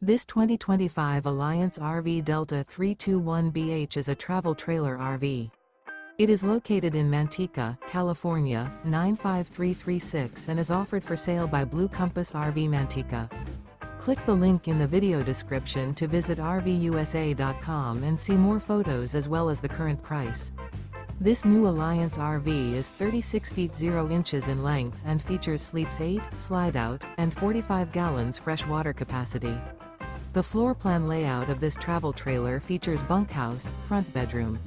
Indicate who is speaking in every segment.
Speaker 1: This 2025 Alliance RV Delta 321BH is a travel trailer RV. It is located in Manteca, California, 95336 and is offered for sale by Blue Compass RV Manteca. Click the link in the video description to visit RVUSA.com and see more photos as well as the current price. This new Alliance RV is 36 feet 0 inches in length and features sleeps 8, slide-out, and 45 gallons fresh water capacity. The floor plan layout of this travel trailer features bunkhouse, front bedroom.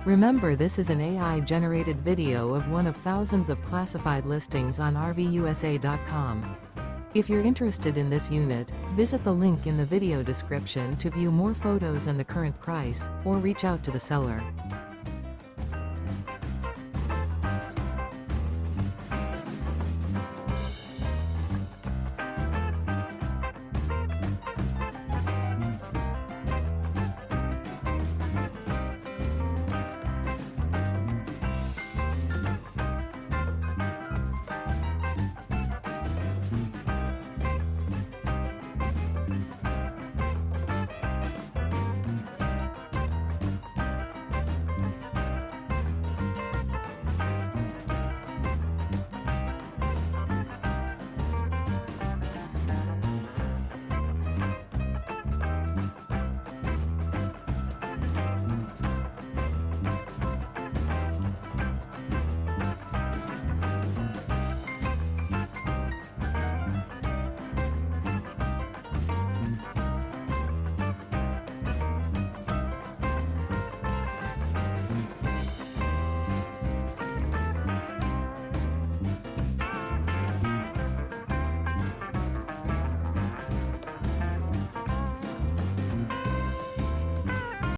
Speaker 1: Remember, this is an AI-generated video of one of thousands of classified listings on RVUSA.com. If you're interested in this unit, visit the link in the video description to view more photos and the current price, or reach out to the seller.